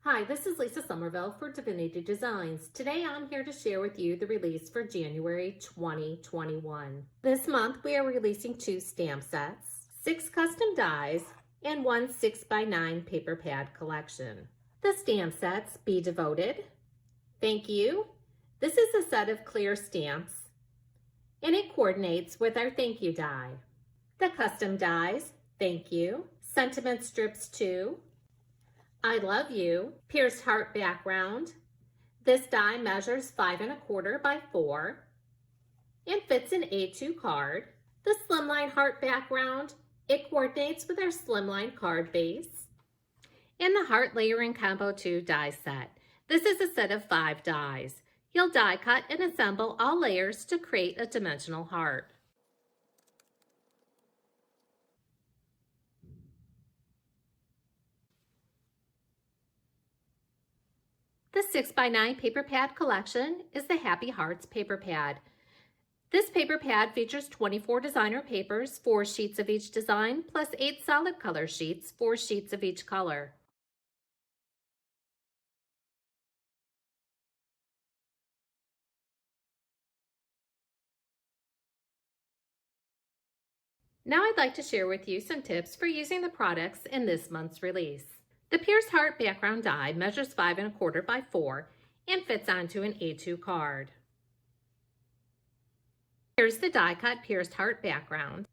Hi, this is Lisa Somerville for Divinity Designs. Today I'm here to share with you the release for January 2021. This month we are releasing 2 stamp sets, 6 custom dies, and 1 6x9 paper pad collection. The stamp sets: Be Devoted, Thank You. This is a set of clear stamps and it coordinates with our thank you die. The custom dies: Thank You, Sentiment Strips 2, I Love You, pierced heart background. This die measures 5 1/4 by 4 and fits an A2 card. The slimline heart background, it coordinates with our slimline card base. And the heart layering combo 2 die set. This is a set of 5 dies. You'll die cut and assemble all layers to create a dimensional heart. The 6x9 paper pad collection is the Happy Hearts paper pad. This paper pad features 24 designer papers, 4 sheets of each design, plus 8 solid color sheets, 4 sheets of each color. Now I'd like to share with you some tips for using the products in this month's release. The pierced heart background die measures 5 1/4 by 4 and fits onto an A2 card. Here's the die cut pierced heart background.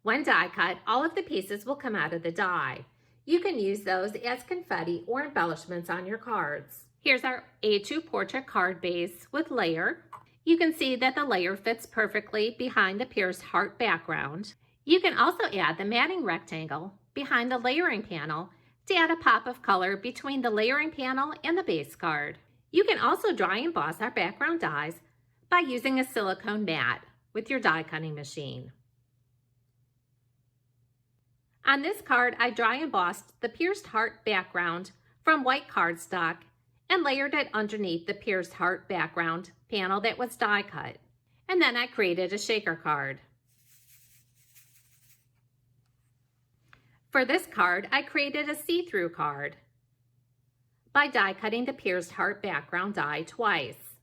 When die cut, all of the pieces will come out of the die. You can use those as confetti or embellishments on your cards. Here's our A2 portrait card base with layer. You can see that the layer fits perfectly behind the pierced heart background. You can also add the matting rectangle behind the layering panel to add a pop of color between the layering panel and the base card. You can also dry emboss our background dies by using a silicone mat with your die cutting machine. On this card, I dry embossed the pierced heart background from white cardstock and layered it underneath the pierced heart background panel that was die cut. And then I created a shaker card. For this card, I created a see-through card by die cutting the pierced heart background die twice.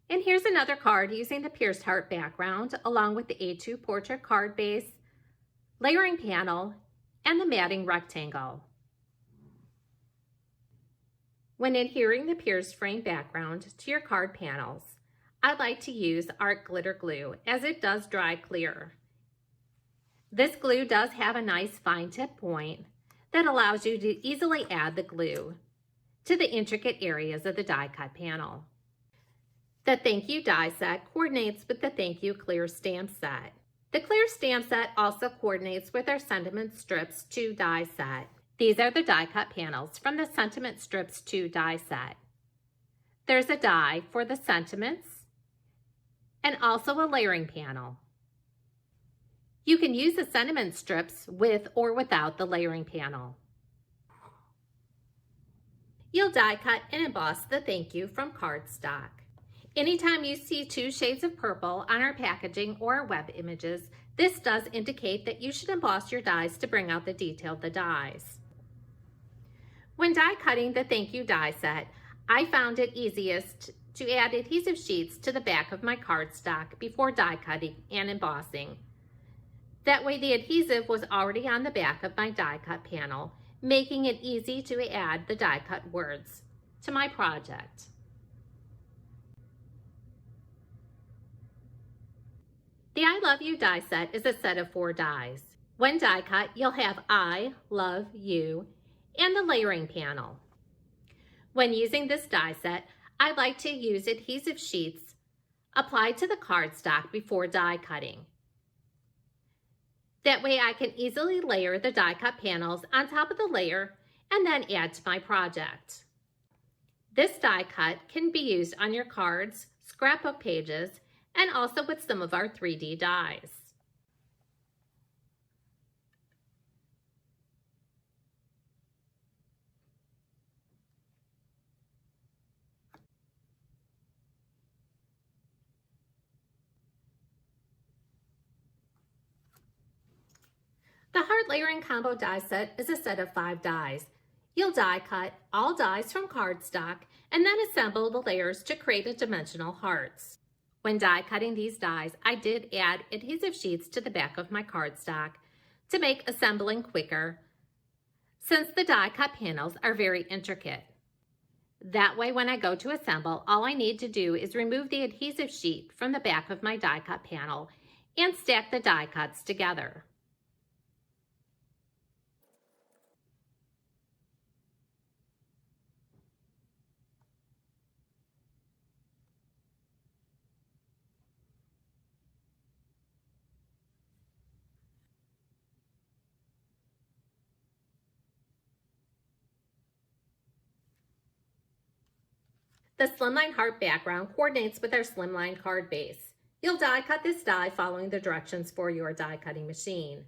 And here's another card using the pierced heart background along with the A2 portrait card base, layering panel, and the matting rectangle. When adhering the pierced frame background to your card panels, I like to use art glitter glue as it does dry clear. This glue does have a nice fine tip point that allows you to easily add the glue to the intricate areas of the die cut panel. The Thank You die set coordinates with the Thank You clear stamp set. The clear stamp set also coordinates with our Sentiment Strips 2 die set. These are the die cut panels from the Sentiment Strips 2 die set. There's a die for the sentiments and also a layering panel. You can use the sentiment strips with or without the layering panel. You'll die cut and emboss the thank you from cardstock. Anytime you see 2 shades of purple on our packaging or our web images, this does indicate that you should emboss your dies to bring out the detail of the dies. When die cutting the thank you die set, I found it easiest to add adhesive sheets to the back of my cardstock before die cutting and embossing. That way the adhesive was already on the back of my die cut panel, making it easy to add the die cut words to my project. The I Love You die set is a set of 4 dies. When die cut, you'll have I Love You and the layering panel. When using this die set, I like to use adhesive sheets applied to the cardstock before die cutting. That way I can easily layer the die cut panels on top of the layer and then add to my project. This die cut can be used on your cards, scrapbook pages, and also with some of our 3D dies. The Heart Layering Combo die set is a set of 5 dies. You'll die cut all dies from cardstock and then assemble the layers to create a dimensional hearts. When die cutting these dies, I did add adhesive sheets to the back of my cardstock to make assembling quicker, since the die cut panels are very intricate. That way, when I go to assemble, all I need to do is remove the adhesive sheet from the back of my die cut panel and stack the die cuts together. The slimline heart background coordinates with our slimline card base. You'll die cut this die following the directions for your die cutting machine.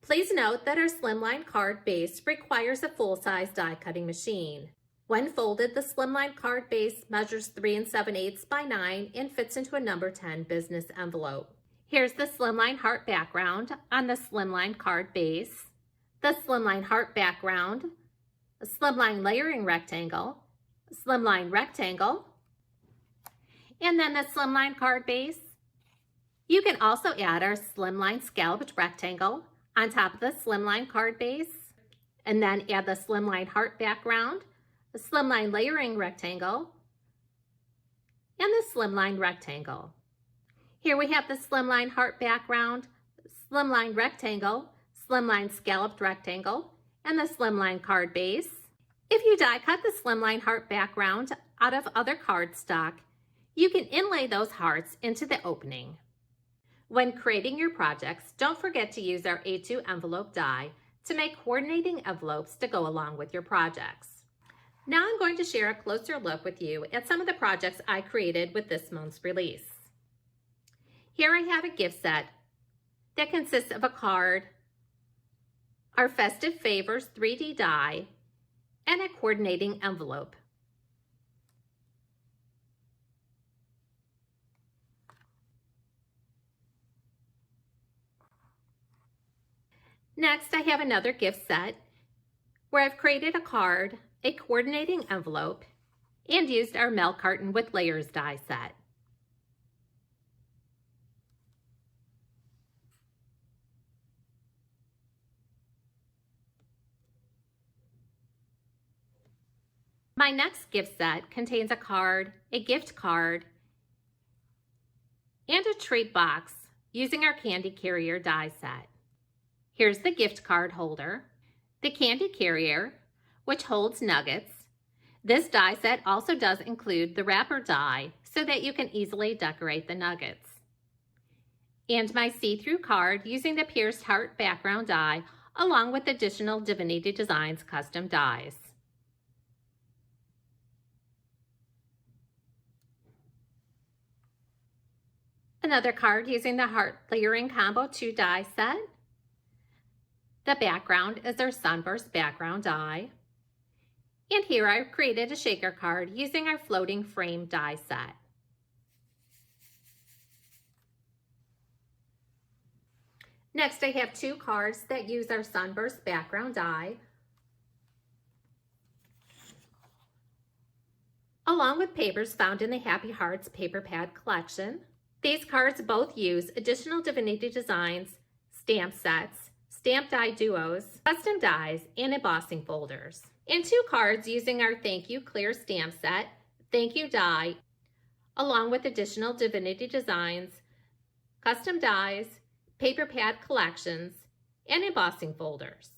Please note that our slimline card base requires a full-size die cutting machine. When folded, the slimline card base measures 3 7/8 by 9 and fits into a number 10 business envelope. Here's the slimline heart background on the slimline card base, the slimline heart background, a slimline layering rectangle, slimline rectangle, and then the slimline card base. You can also add our slimline scalloped rectangle on top of the slimline card base, and then add the slimline heart background, the slimline layering rectangle, and the slimline rectangle. Here we have the slimline heart background, slimline rectangle, slimline scalloped rectangle, and the slimline card base. If you die cut the slimline heart background out of other cardstock, you can inlay those hearts into the opening. When creating your projects, don't forget to use our A2 envelope die to make coordinating envelopes to go along with your projects. Now I'm going to share a closer look with you at some of the projects I created with this month's release. Here I have a gift set that consists of a card, our Festive Favors 3D die, and a coordinating envelope. Next, I have another gift set where I've created a card, a coordinating envelope, and used our milk carton with layers die set. My next gift set contains a card, a gift card, and a treat box using our candy carrier die set. Here's the gift card holder, the candy carrier, which holds nuggets. This die set also does include the wrapper die so that you can easily decorate the nuggets. And my see-through card using the pierced heart background die along with additional Divinity Designs custom dies. Another card using the Heart Layering Combo 2 die set. The background is our Sunburst background die. And here I've created a shaker card using our floating frame die set. Next, I have 2 cards that use our Sunburst background die, along with papers found in the Happy Hearts paper pad collection. These cards both use additional Divinity Designs, stamp sets, stamp die duos, custom dies, and embossing folders. And 2 cards using our Thank You Clear stamp set, Thank You die, along with additional Divinity Designs, custom dies, paper pad collections, and embossing folders.